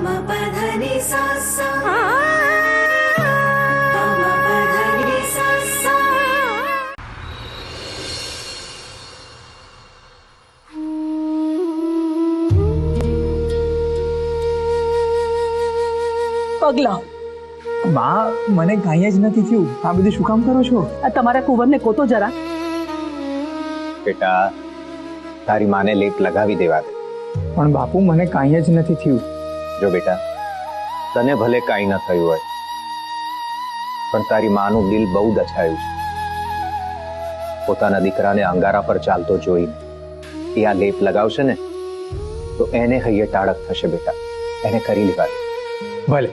પગલા માં મને કાંઈ જ નથી થયું. આ બધું શું કામ કરો છો? આ તમારા કુંવરને કોતો જરા. બેટા તારી માને લેપ લગાવી દેવા દે. પણ બાપુ મને કાંઈ જ નથી થયું. જો બેટા તને ભલે કાંઈ ન થયું હોય પણ તારી માનું દિલ બહુ દછાયું છે. પોતાના દીકરાને અંગારા પર ચાલતો જોઈને એ આ લેપ લગાવશે ને તો એને હૈયે ટાળક થશે. બેટા એને કરી લેવા દે. ભલે.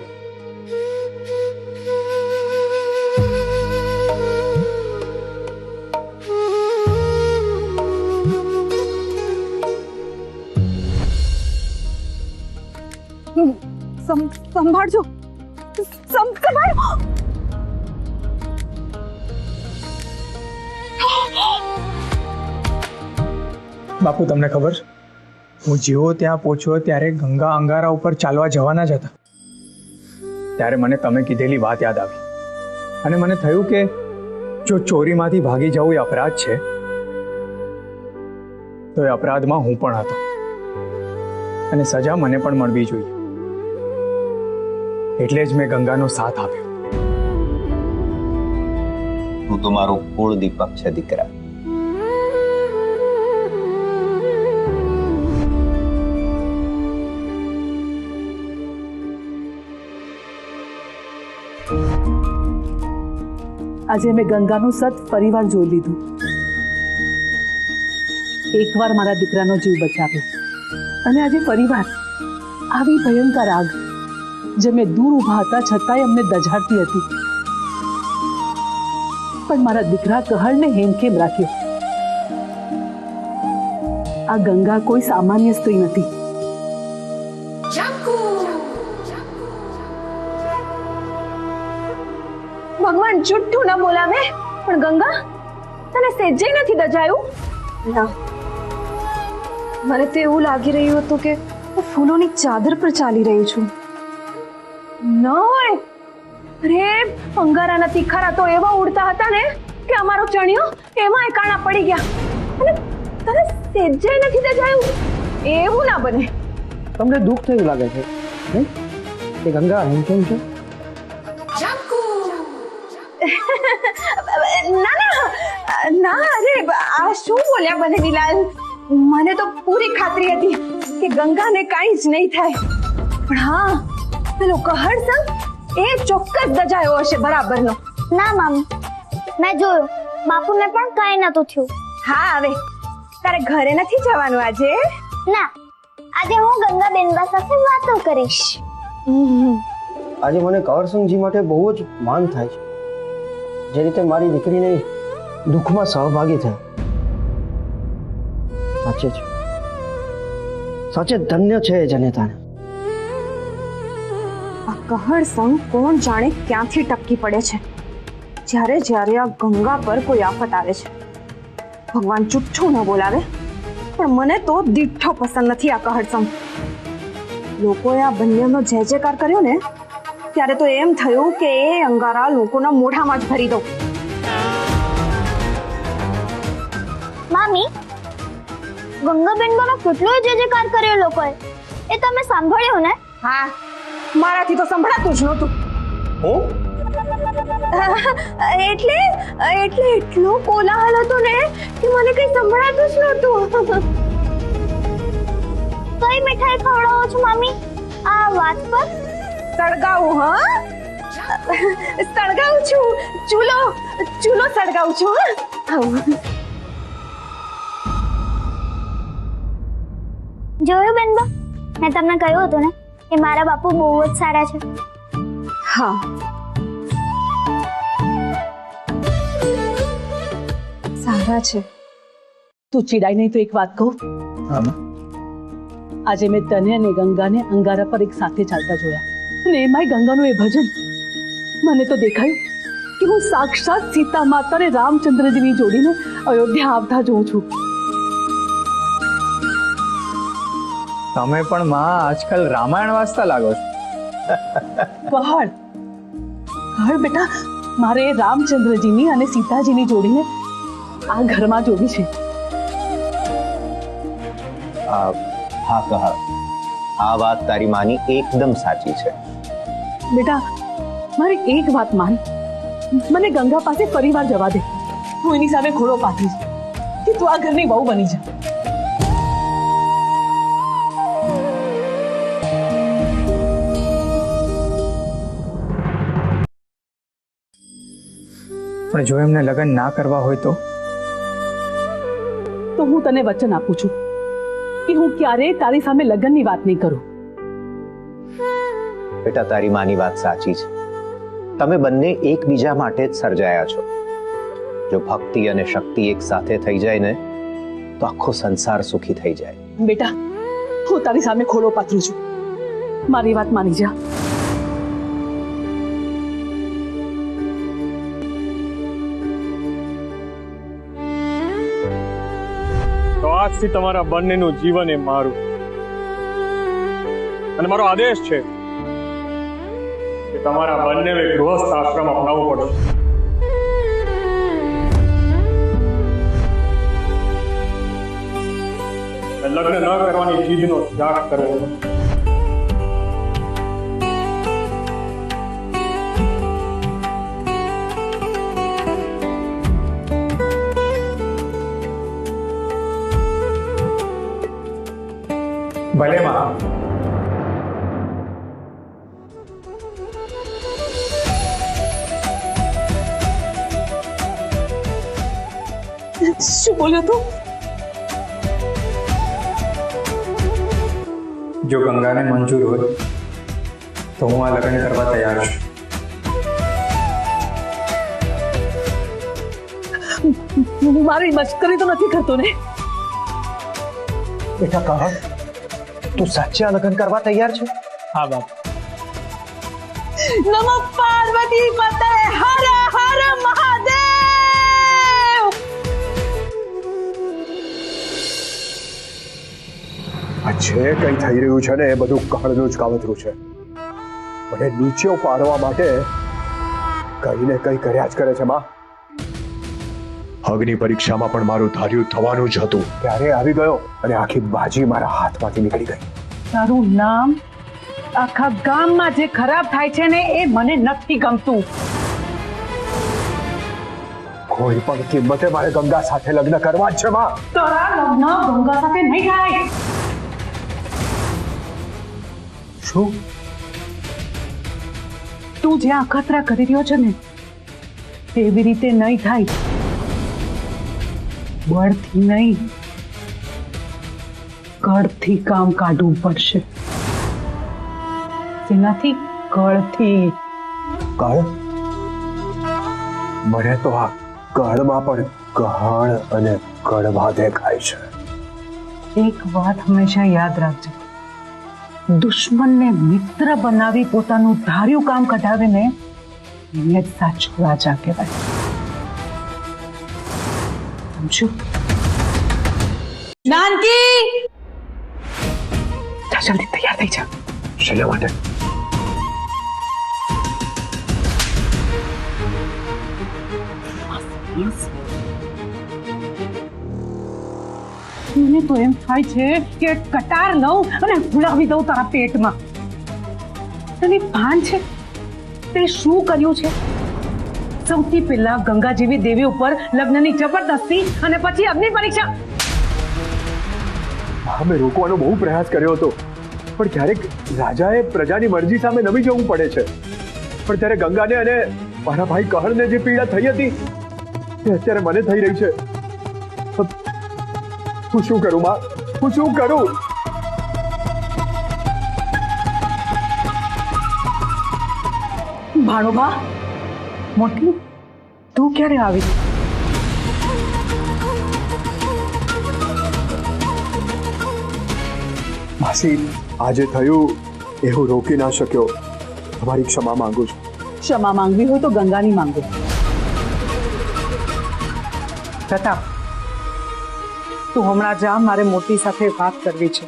સંભાળજો, સંભાળો. બાપુ તમને ખબર છે, હું જેવો ત્યાં પહોંચ્યો ત્યારે ગંગા અંગારા ઉપર ચાલવા જવાના જ હતા ત્યારે મને તમે કીધેલી વાત યાદ આવી અને મને થયું કે જો ચોરીમાંથી ભાગી જવું એ અપરાધ છે તો એ અપરાધમાં હું પણ હતો અને સજા મને પણ મળવી જોઈએ. એટલે જ મેં ગંગાનો સાથ આપ્યો. તું તો મારો કુળ દીપક છે દીકરા. આજે મેં ગંગાનું સત ફરીવાર જોઈ લીધું. એકવાર મારા દીકરાનો જીવ બચાવ્યો અને આજે ફરીવાર આવી ભયંકર આગ જે મેં દૂર ઉભા હતા છતાંય અમને દઝાડતી હતી, પણ મારા દીકરા કહરને હેમખેમ રાખ્યો. આ ગંગા કોઈ સામાન્ય સ્ત્રી નથી. ભગવાન જુઠ્ઠું ન બોલાવે, પણ ગંગા તને સેજે નથી દજાયું? ના, મને તો એવું લાગી રહ્યું હતું કે હું ફૂલોની ચાદર પર ચાલી રહી છું. ન હોય. અરે અંગારાના તીખારા તો એવા ઉડતા હતા ને કે અમારો ચણિયો એમાં કાણા પડી ગયા અને તને સેજે નથી દજાયું. એવું ના બને. તમને દુઃખ થયું લાગે છે નહીં કે ગંગા હેમખેમ છે? ના ના ના, અરે આ શું બોલ્યા બનેવીલાલ? મને તો પૂરી ખાતરી હતી કે ગંગાને કાંઈ જ નહીં થાય, પણ હા પેલો કહર સંગ એ ચોક્કસ દજાયો હશે બરાબરનો. ના મામી, મેં જોયું, બાપુને પણ કાંઈ નતું થયું. હા, હવે તારે ઘરે નથી જવાનું આજે? ના, આજે હું ગંગા બેનબા સાથે વાતો કરીશ. આજે મને કવરસંગજી માટે બહુ જ માન થાય છે, જે રીતે મારી દીકરીને દુઃખમાં સહભાગી થયા. સાચે ધન્ય છે એ જનેતાને. આ કહર સંગ કોણ જાણે ક્યાંથી ટપકી પડે છે જ્યારે જ્યારે આ ગંગા પર કોઈ આફત આવે છે. ભગવાન જુઠ્ઠું ન બોલાવે, પણ મને તો દીઠો પસંદ નથી આ કહર સંગ. લોકોએ આ બંનેનો જય જયકાર કર્યો ને ત્યારે તો એમ થયું કે એ અંગારા લોકોના મોઢામાં જ ભરી દઉં. મામી, ગંગા બેનબાનો કેટલો જય જયકાર કર્યો લોકોએ, એ તમે સાંભળ્યું ને? હા, મારાથી તો સંભળાતું જ નહોતું. એટલે એટલો કોલાહલ હતો ને કે મને કઈ સંભળાતું જ નહોતું. કઈ મીઠાઈ ખવડાવો છો મામી આ વાત પર? સળગાવું? હા, સળગાવું છું. ચૂલો સળગાવું છું. જોયું બેનબા, મેં તમને કહ્યું હતું ને કે મારા બાપુ બહુ જ સારા છે. હા, સારા છે. તું ચીડાય નહીં તો એક વાત કહું. આજે મેં તને અને ગંગાને અંગારા પર એક સાથે ચાલતા જોયા અને એમાંય ગંગાનું એ ભજન મને તો દેખાયું કે હું સાક્ષાત સીતા માતા અને રામચંદ્રજીની જોડીને અયોધ્યા આવતા જોઉં છું. તમે પણ માં આજકાલ રામાયણ વાંચતા લાગો છો. પહાડ પહાડ બેટા, મારે રામચંદ્રજીની અને સીતાજીની જોડીને આ ઘરમાં જોડી છે. હા કહા, આ વાત તારી માની એકદમ સાચી છે. બેટા મારી એક વાત માન, મને ગંગા પાસે ફરીવાર જવા દે. હું એની સામે ઘોડો પાથરીશ કે તું આ ઘરની બહુ બની જા. પણ જો એમને લગ્ન ના કરવા હોય તો હું તને વચન આપું છું કે હું ક્યારેય તારી સામે લગ્નની વાત નહીં કરું. બેટા તારી માની વાત સાચી છે. તમે બંને એકબીજા માટે જ સર્જાયા છો. જો ભક્તિ અને શક્તિ એક સાથે થઈ જાય ને તો આખો સંસાર સુખી થઈ જાય. બેટા હું તારી સામે ઘોડો પાથરું છું, મારી વાત માની જા. તો આજથી તમારા બંનેનું જીવન એ મારું, અને મારો આદેશ છે કે તમારા બંનેને ગૃહસ્થ આશ્રમ અપનાવવો પડશે. લગ્ન ન કરવાની જીદનો ત્યાગ કરવો. ભલે માં. શું બોલ્યો તું? જો ગંગાને મંજૂર હોય તો હું આ લગ્ન કરવા તૈયાર છું. મારી મશ્કરી તો નથી કરતો ને? બેટા કહા, તું સાચે આ લગ્ન કરવા તૈયાર છે? હા બાપ. નમો પાર્વતી પતે, હર હર મહાદેવ. આ છે કઈ થઈ રહ્યું છે ને એ બધું કાળનું જ કાવતરું છે. મને નીચે પાડવા માટે કઈ ને કઈ કર્યા જ કરે છે માં. હગની પરીક્ષામાં પણ મારું ધાર્યું થવાનું જ હતું ત્યારે આવી ગયો અને આખી બાજી મારા હાથમાંથી નીકળી ગઈ. તારું નામ આખા ગામમાં જે ખરાબ થાય છે ને એ મને નથી ગમતું. કોઈ પણ કિંમતે મારે ગંગા સાથે લગ્ન કરવા જ છે માં. તારા લગ્ન ગંગા સાથે નહીં થાય. શું? તું જે અખતરા કરી રહ્યો છે ને એવી રીતે નહીં થાય. બળથી નહીં, કળથી કામ કાઢવું પડશે. તેનાથી કળથી. કળ? મને તો આ કળમાં પણ કળ અને કળવા દેખાય છે. એક વાત હંમેશા યાદ રાખજો, દુશ્મનને મિત્ર બનાવી પોતાનું ધાર્યું કામ કઢાવે ને એને જ સાચો રાજા કહેવાય. સમજો? નાનકી, જા જલ્દી તૈયાર થઈ જા. શેના માટે? મને તો એમ થાય છે કે કટાર લઉં અને હુલાવી દઉં તારા પેટમાં. તને ભાન છે તે શું કર્યું છે? સૌથી પહેલા ગંગા જેવી દેવી ઉપર લગ્નની જબરદસ્તી અને પછી અગ્નિ પરીક્ષા. અમે રોકવાનો બહુ પ્રયાસ કર્યો હતો પણ ક્યારેક રાજાએ પ્રજાની મરજી સામે નમી જવું પડે છે. પણ ત્યારે ગંગાને અને મારા ભાઈ કહરને જે પીડા થઈ હતી તે અત્યારે મને થઈ રહી છે. હું શું કરું માં? હું શું કરું? ભાણોભા, મોટી તું ક્યારે આવી? માસી, આજે થયું એ હું રોકી ના શક્યો. તમારી ક્ષમા માંગુ છું. ક્ષમા માંગવી હોય તો ગંગાની માંગો. પ્રતાપ, તું હમણાં જા, મારે મોટી સાથે વાત કરવી છે.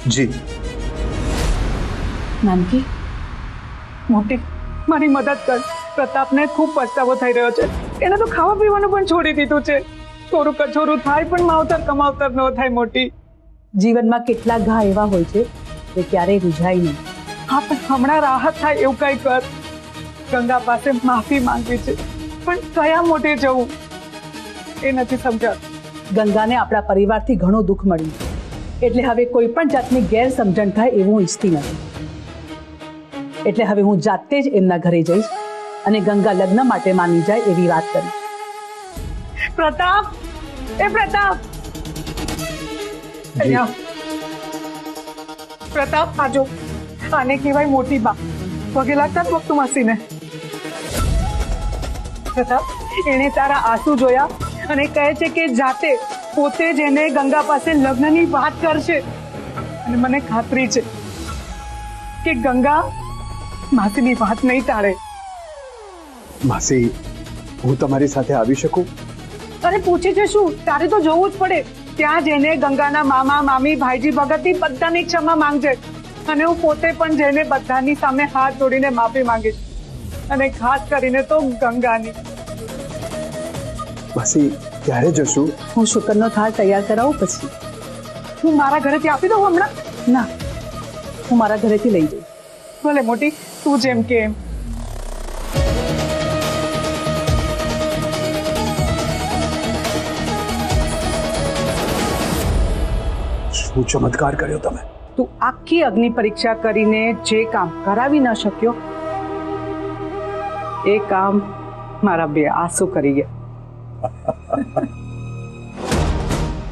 જી નાનકી, મોટી, મારી મદદ કર. પ્રતાપને ખૂબ પસ્તાવો થઈ રહ્યો છે. એને તો ખાવા પીવાનું પણ છોડી દીધું છે. થોડું કચોરું થાય પણ માવતર કમાવતર ન થાય. મોટી, જીવનમાં કેટલા ઘા એવા હોય છે તે ક્યારેય રૂઝાય નહીં. હા, પણ હમણાં રાહત થાય એવું કઈ કર. ગંગા પાસે માફી માંગવી છે, પણ કયા મોટે જવું એ નથી સમજાતું. ગંગાને આપણા પરિવારથી ઘણું દુઃખ મળ્યું, એટલે હવે કોઈ પણ જાતની ગેરસમજણ થાય એવું હું ઈચ્છતી નથી. એટલે હવે હું જાતે જ એમના ઘરે જઈશ અને ગંગા લગ્ન માટે માની જાય એવી વાત કરીશ. પ્રતાપ, એ પ્રતાપ, અહીંયા આવ. પ્રતાપ, આજો. આને કહેવાય મોટી બા. પગે લાગતા જ વખતું માસીને. પ્રતાપ, એને તારા આંસુ જોયા અને કહે છે કે જાતે પોતે જ એને ગંગા પાસે લગ્નની વાત કરશે. અને મને ખાતરી છે કે ગંગા માસીની વાત નહીં ટાળે. માસી, હું તમારી સાથે આવી શકું? અરે પૂછે છે શું? તારે તો જોવું જ પડે. ત્યાં જઈને ગંગાના મામા મામી ભાઈજી ભગતની બધાની ક્ષમા માંગજે. અને હું પોતે પણ જઈને બધાની સામે હાથ જોડીને માફી માંગીશ. અને ખાસ કરીને તો ગંગાની. માસી, ક્યારે જશું? હું શુકરનો થાળ તૈયાર કરાવું પછી. હું મારા ઘરેથી આપી દઉં હમણાં? ના, હું મારા ઘરેથી લઈ જઈશ. ભલે મોટી, તું જેમ કે એમ. શું ચમત્કાર કર્યો તમે? તું આખી અગ્નિ પરીક્ષા કરીને જે કામ કરાવી ન શક્યો એ કામ મારા બે આંસુ કરી ગયા.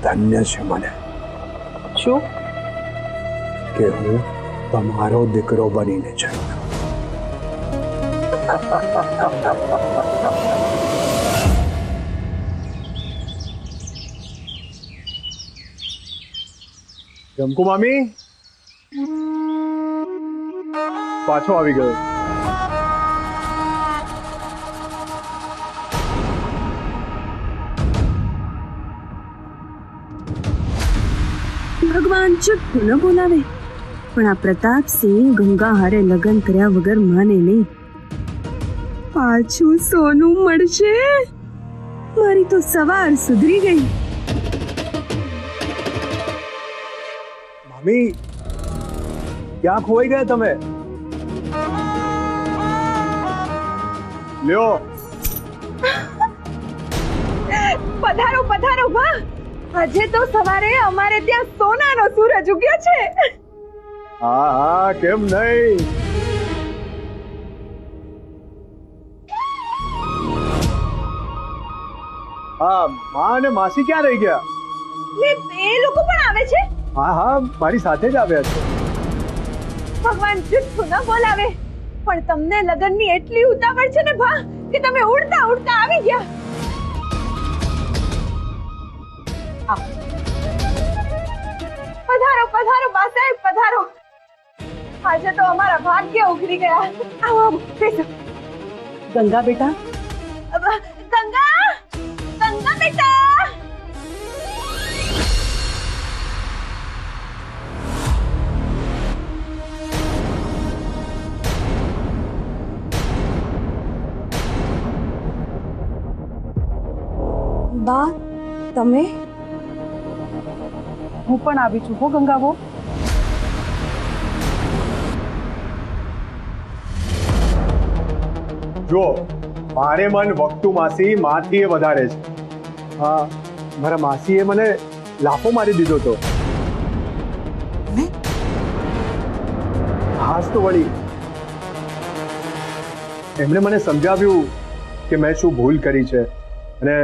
ધન્ય છે મને શું? કે હું તમારો દીકરો બનીને જન્મ્યો. જમકુ મામી પાછો આવી ગયો. ભગવાન ચૂપ ન બોલાવે, પણ આ પ્રતાપસિંહ ગંગા હારે લગ્ન કર્યા વગર માને નહીં. પાછું સોનું મળશે. મારી તો સવાર સુધરી ગઈ. મામી, ક્યાં ખોવાઈ ગયા તમે? લ્યો. પધારો પધારો બા. આજે તો સવારે અમારે ત્યાં સોનાનો સૂરજ ઉગ્યો છે. હા હા, કેમ નહીં? હા, માં અને માસી ક્યાં રહી ગયા? ને એ લોકો પણ આવે છે? હા હા, મારી સાથે જ આવ્યા છે. ભગવાન જુઠ્ઠું ન બોલાવે, પણ તમને લગનની એટલી ઉતાવળ છે ને ભા કે તમે ઉડતા ઉડતા આવી ગયા. પધારો પધારો બા સાહેબ, પધારો. આજે તો અમારા ભાગ્ય ઉઘરી ગયા. આવો આવો, બેસો. ગંગા બેટા, ગંગા, ગંગા બેટા. બા, તમે? હું પણ આવી છું. હો ગંગાવો. જો, મારે મન વખતુ માસી માથી વધારે છે. હા, મારા માસીએ મને લાફો મારી દીધો તો. હાસ તો વળી એમણે મને સમજાવ્યું કે મેં શું ભૂલ કરી છે અને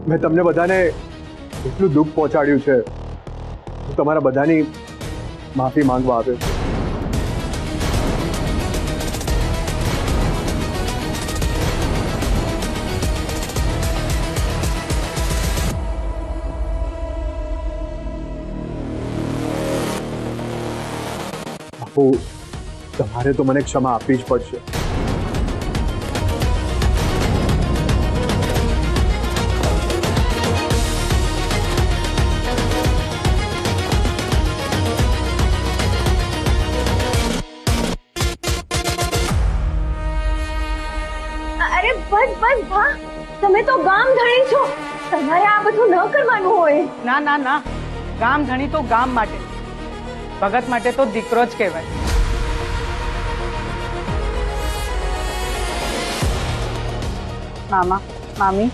મેં તમને બધાને એટલું દુઃખ પહોંચાડ્યું છે. હું તમારા બધાની માફી માંગવા આવ્યો છું. બાપુ, તમારે તો મને ક્ષમા આપવી જ પડશે. બસ બસ ભા, તમે તો ગામ ધણી છો, તમારે આ બધું ન કરવાનું હોય. ના ના ના, ગામ ધણી તો ગામ માટે, ભગત માટે તો દીકરો જ કહેવાય. મામા મામી,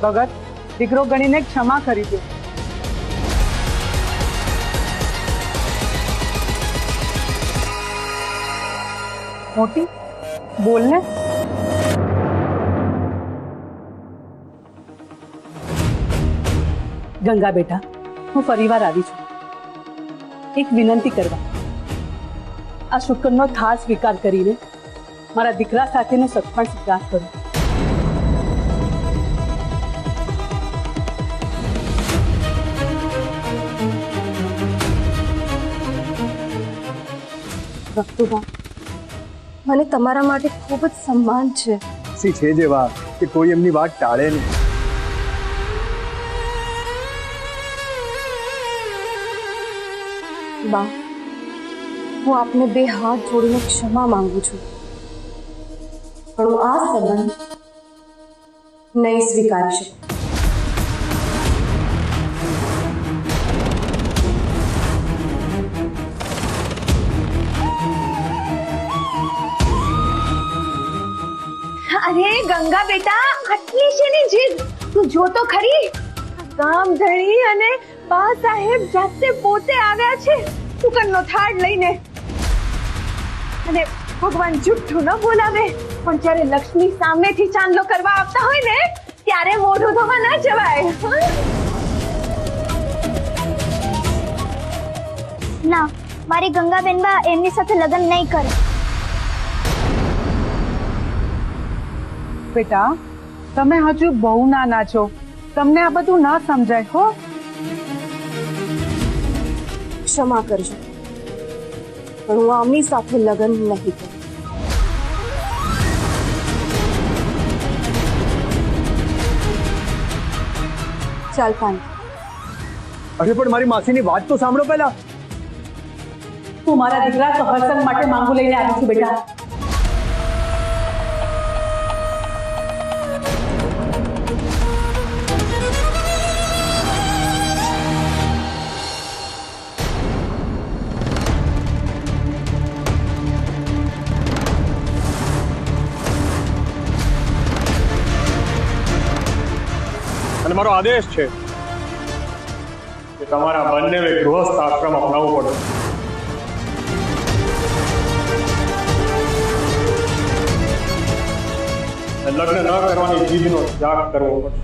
ભગત દીકરો ગણીને ક્ષમા કરી દો. મોટી બોલ ને. ગંગા બેટા, હું ફરીવાર આવી છું એક વિનંતી કરવા. આ શુકનનો થાળ સ્વીકાર કરીને મારા દીકરા સાથેનો સત્સંગ સ્વીકાર કરો. ભક્તુભા, મને તમારા માટે ખૂબ જ સન્માન છે. સી છે જેવા કે કોઈ એમની વાત ટાળે નહીં. બા, હું આપને બે હાથ જોડીને ક્ષમા માંગુ છું, પણ હું આ સંબંધ નહીં સ્વીકારી શકું. અરે ગંગા બેટા, આટલી શેની જીદ? તું જો તો ખરી, ગામ ધણી અને બા સાહેબ જાતે પોતે આવ્યા છે સુકનનો થાળ લઈને. અને ભગવાન જુઠ્ઠું ન બોલાવે, પણ જ્યારે લક્ષ્મી સામેથી ચાંદલો કરવા આવતા હોય ને ત્યારે મોઢું ધોવા ન જવાય. ના, મારી ગંગાબેનબા એમની સાથે લગ્ન નહીં કરે. બેટા, તમે હજુ બહુ નાના છો, તમને આ બધું ના સમજાય હો. ક્ષમા કરજો, પણ હું આમની સાથે લગ્ન નહીં કરું. ચાલ પાણી. અરે પણ મારી માસીની વાત તો સાંભળો પહેલા. હું મારા દીકરા કહરસંગ માટે માંગુ લઈને આવી છું બેટા. અને મારો આદેશ છે કે તમારા બંને ગૃહસ્થ આશ્રમ અપનાવવો પડે. લગ્ન ન કરવાની જીદનો ત્યાગ કરવો પડશે.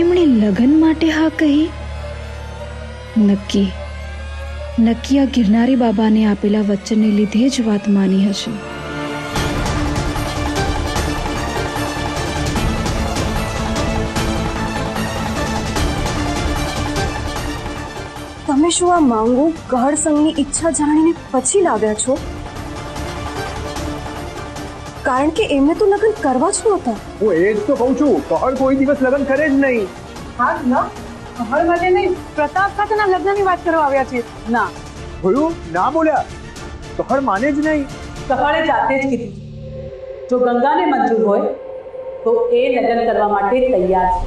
એમણે લગ્ન માટે હા કહી? નક્કી આ ગિરનારી બાબાને આપેલા વચનને લીધે જ વાત માની હશે. તમે શું આ માંગુ ગહળ સંઘની ઈચ્છા જાણીને પછી લાવ્યા છો? કારણ કે એમને તો લગ્ન કરવા જ નહોતા. હું એ જ તો કહું છું, કહળ કોઈ દિવસ લગ્ન કરે જ નહીં. હા ના, કહર માટે નહીં, પ્રતાપ સાથેના લગ્નની વાત કરવા આવ્યા છે. ના, જોયું? ના બોલ્યા. કહળ માને જ નહીં. કહરે જાતે જ કીધું, જો ગંગાને મંજૂર હોય તો એ લગ્ન કરવા માટે તૈયાર છે.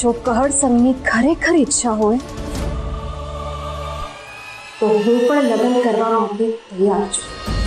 જો કહળ સંઘની ખરેખર ઈચ્છા હોય તો હું પણ લગ્ન કરવા માટે તૈયાર છું.